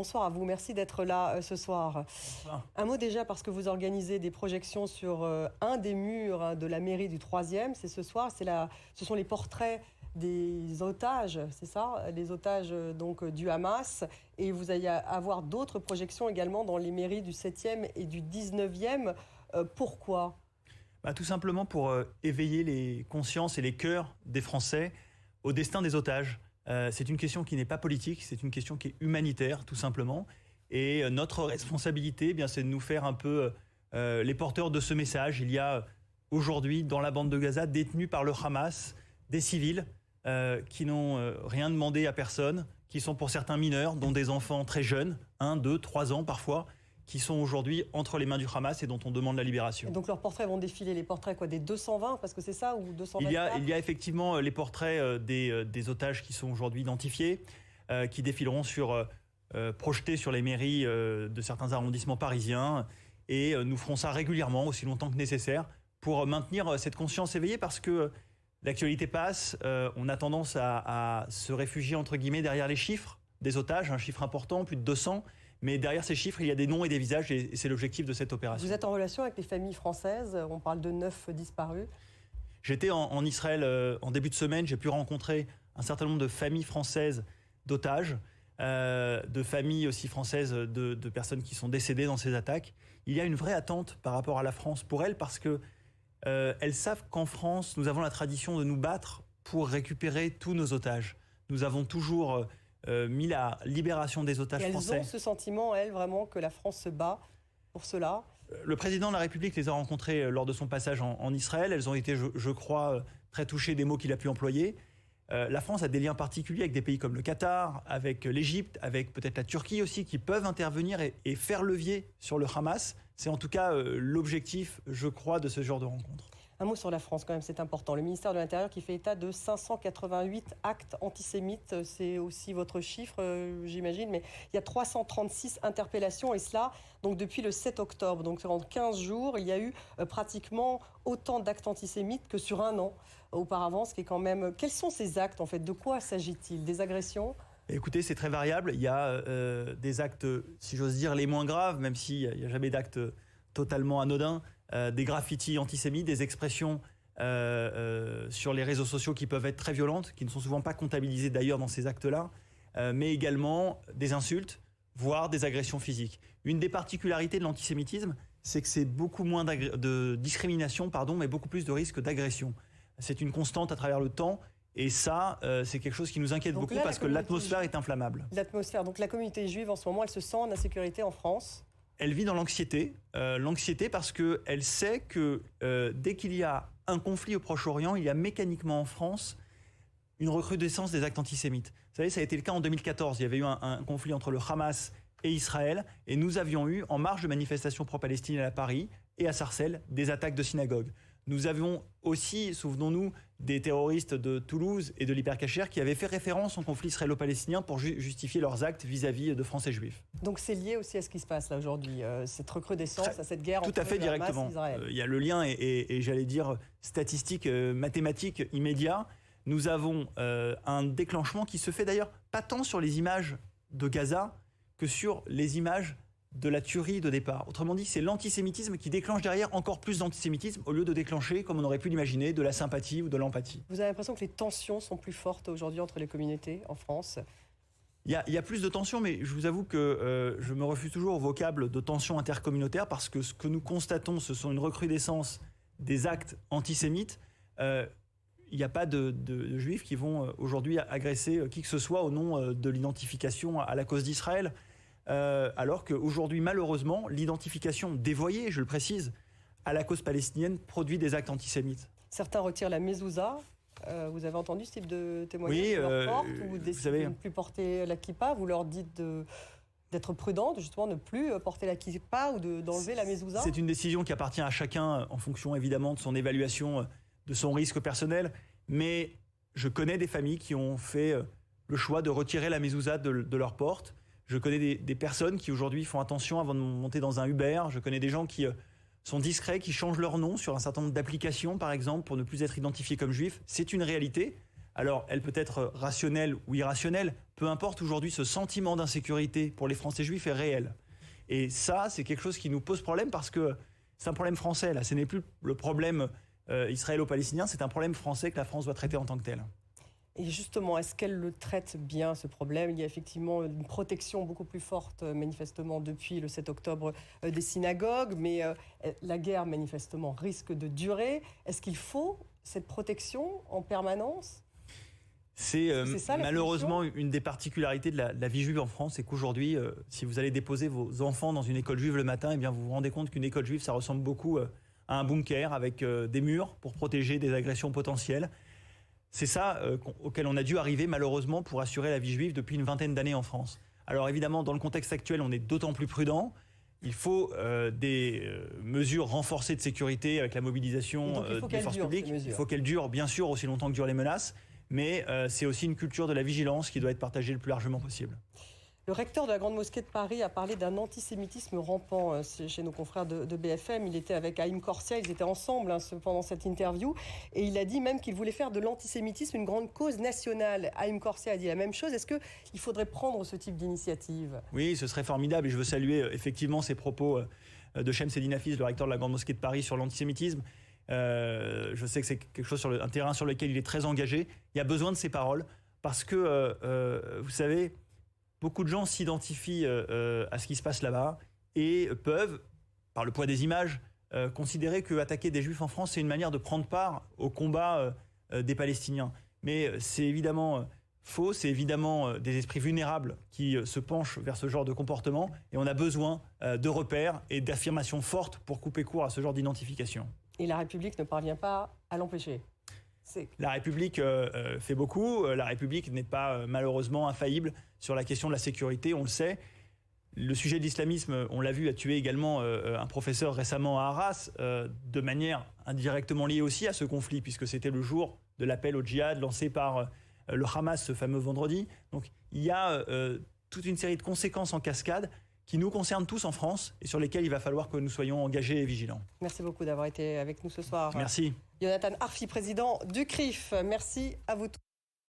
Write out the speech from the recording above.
Bonsoir à vous, merci d'être là ce soir. Bonsoir. Un mot déjà parce que vous organisez des projections sur un des murs de la mairie du 3e, c'est ce soir, ce sont les portraits des otages, c'est ça? Les otages donc du Hamas, et vous allez avoir d'autres projections également dans les mairies du 7e et du 19e. Pourquoi? Tout simplement pour éveiller les consciences et les cœurs des Français au destin des otages. C'est une question qui n'est pas politique, c'est une question qui est humanitaire, tout simplement. Et notre responsabilité, c'est de nous faire un peu les porteurs de ce message. Il y a aujourd'hui, dans la bande de Gaza, détenus par le Hamas, des civils qui n'ont rien demandé à personne, qui sont pour certains mineurs, dont des enfants très jeunes, 1, 2, 3 ans parfois, qui sont aujourd'hui entre les mains du Hamas et dont on demande la libération. Et donc leurs portraits vont défiler, les portraits des 220, parce que c'est ça, ou 224? Il y a effectivement les portraits des otages qui sont aujourd'hui identifiés, qui défileront projetés sur les mairies de certains arrondissements parisiens. Et nous ferons ça régulièrement, aussi longtemps que nécessaire, pour maintenir cette conscience éveillée, parce que l'actualité passe, on a tendance à se réfugier entre guillemets derrière les chiffres des otages, un chiffre important, plus de 200. Mais derrière ces chiffres, il y a des noms et des visages, et c'est l'objectif de cette opération. Vous êtes en relation avec les familles françaises, on parle de 9 disparus. J'étais en Israël en début de semaine, j'ai pu rencontrer un certain nombre de familles françaises d'otages, de familles aussi françaises de personnes qui sont décédées dans ces attaques. Il y a une vraie attente par rapport à la France pour elles, parce que elles savent qu'en France, nous avons la tradition de nous battre pour récupérer tous nos otages. Nous avons toujours mis la libération des otages français. Elles ont ce sentiment, elles, vraiment, que la France se bat pour cela? Le président de la République les a rencontrées lors de son passage en Israël. Elles ont été, je crois, très touchées des mots qu'il a pu employer. La France a des liens particuliers avec des pays comme le Qatar, avec l'Égypte, avec peut-être la Turquie aussi, qui peuvent intervenir et faire levier sur le Hamas. C'est en tout cas l'objectif, je crois, de ce genre de rencontre. Un mot sur la France, quand même, c'est important. Le ministère de l'Intérieur qui fait état de 588 actes antisémites, c'est aussi votre chiffre, j'imagine, mais il y a 336 interpellations, et cela donc depuis le 7 octobre. Donc en 15 jours, il y a eu pratiquement autant d'actes antisémites que sur un an auparavant, ce qui est quand même... Quels sont ces actes, en fait? De quoi s'agit-il? Des agressions? Écoutez, c'est très variable. Il y a des actes, si j'ose dire, les moins graves, même s'il n'y a jamais d'actes totalement anodins, des graffitis antisémites, des expressions sur les réseaux sociaux qui peuvent être très violentes, qui ne sont souvent pas comptabilisées d'ailleurs dans ces actes-là, mais également des insultes, voire des agressions physiques. Une des particularités de l'antisémitisme, c'est que c'est beaucoup moins de discrimination, mais beaucoup plus de risque d'agression. C'est une constante à travers le temps. Et ça, c'est quelque chose qui nous inquiète beaucoup, parce que l'atmosphère est inflammable. L'atmosphère, donc la communauté juive en ce moment, elle se sent en insécurité en France? Elle vit dans l'anxiété parce qu'elle sait que dès qu'il y a un conflit au Proche-Orient, il y a mécaniquement en France une recrudescence des actes antisémites. Vous savez, ça a été le cas en 2014. Il y avait eu un conflit entre le Hamas et Israël, et nous avions eu, en marge de manifestations pro-palestiniennes à Paris et à Sarcelles, des attaques de synagogues. Nous avions aussi, souvenons-nous, des terroristes de Toulouse et de l'Hypercacher qui avaient fait référence au conflit israélo-palestinien pour justifier leurs actes vis-à-vis de Français juifs. Donc c'est lié aussi à ce qui se passe là aujourd'hui, cette recrudescence, à cette guerre entre tout à fait le Hamas directement. et Israël. Il y a le lien et j'allais dire statistique, mathématique immédiat. Nous avons un déclenchement qui se fait d'ailleurs pas tant sur les images de Gaza que sur les images de la tuerie de départ. Autrement dit, c'est l'antisémitisme qui déclenche derrière encore plus d'antisémitisme, au lieu de déclencher, comme on aurait pu l'imaginer, de la sympathie ou de l'empathie. Vous avez l'impression que les tensions sont plus fortes aujourd'hui entre les communautés en France? Il y a plus de tensions, mais je vous avoue que je me refuse toujours au vocable de tensions intercommunautaires, parce que ce que nous constatons, ce sont une recrudescence des actes antisémites. Il n'y a pas de juifs qui vont aujourd'hui agresser qui que ce soit au nom de l'identification à la cause d'Israël. Alors qu'aujourd'hui, malheureusement, l'identification dévoyée, je le précise, à la cause palestinienne produit des actes antisémites. Certains retirent la mezouza. Vous avez entendu ce type de témoignage? Oui, leur porte, ou vous décidez de ne plus porter la kippa? Vous leur dites d'être prudent, de justement ne plus porter la kippa ou d'enlever la mezouza? C'est une décision qui appartient à chacun en fonction évidemment de son évaluation, de son risque personnel. Mais je connais des familles qui ont fait le choix de retirer la mezouza de leur porte. Je connais des personnes qui aujourd'hui font attention avant de monter dans un Uber. Je connais des gens qui sont discrets, qui changent leur nom sur un certain nombre d'applications, par exemple, pour ne plus être identifiés comme juifs. C'est une réalité. Alors, elle peut être rationnelle ou irrationnelle, peu importe, aujourd'hui, ce sentiment d'insécurité pour les Français juifs est réel. Et ça, c'est quelque chose qui nous pose problème parce que c'est un problème français, là. Ce n'est plus le problème israélo-palestinien, c'est un problème français que la France doit traiter en tant que tel. Et justement, est-ce qu'elle le traite bien, ce problème? Il y a effectivement une protection beaucoup plus forte, manifestement, depuis le 7 octobre des synagogues, mais la guerre, manifestement, risque de durer. Est-ce qu'il faut cette protection en permanence? C'est malheureusement une des particularités de la vie juive en France, c'est qu'aujourd'hui, si vous allez déposer vos enfants dans une école juive le matin, eh bien vous vous rendez compte qu'une école juive, ça ressemble beaucoup à un bunker avec des murs pour protéger des agressions potentielles. C'est ça auquel on a dû arriver malheureusement pour assurer la vie juive depuis une vingtaine d'années en France. Alors évidemment, dans le contexte actuel, on est d'autant plus prudent. Il faut des mesures renforcées de sécurité avec la mobilisation des forces publiques. Il faut qu'elles durent bien sûr aussi longtemps que durent les menaces, mais c'est aussi une culture de la vigilance qui doit être partagée le plus largement possible. Le recteur de la Grande Mosquée de Paris a parlé d'un antisémitisme rampant chez nos confrères de BFM. Il était avec Haïm Corsia, ils étaient ensemble pendant cette interview. Et il a dit même qu'il voulait faire de l'antisémitisme une grande cause nationale. Haïm Corsia a dit la même chose. Est-ce qu'il faudrait prendre ce type d'initiative? Oui, ce serait formidable. Et je veux saluer effectivement ces propos de Shemseddin Hafiz, le recteur de la Grande Mosquée de Paris, sur l'antisémitisme. Je sais que c'est quelque chose un terrain sur lequel il est très engagé. Il y a besoin de ces paroles parce que, vous savez, beaucoup de gens s'identifient à ce qui se passe là-bas et peuvent, par le poids des images, considérer qu'attaquer des Juifs en France, c'est une manière de prendre part au combat des Palestiniens. Mais c'est évidemment faux, c'est évidemment des esprits vulnérables qui se penchent vers ce genre de comportement et on a besoin de repères et d'affirmations fortes pour couper court à ce genre d'identification. Et la République ne parvient pas à l'empêcher. La République fait beaucoup. La République n'est pas malheureusement infaillible sur la question de la sécurité, on le sait. Le sujet de l'islamisme, on l'a vu, a tué également un professeur récemment à Arras, de manière indirectement liée aussi à ce conflit, puisque c'était le jour de l'appel au djihad lancé par le Hamas ce fameux vendredi. Donc il y a toute une série de conséquences en cascade qui nous concernent tous en France et sur lesquelles il va falloir que nous soyons engagés et vigilants. Merci beaucoup d'avoir été avec nous ce soir. Merci. Yonatan Arfi, président du CRIF. Merci à vous tous.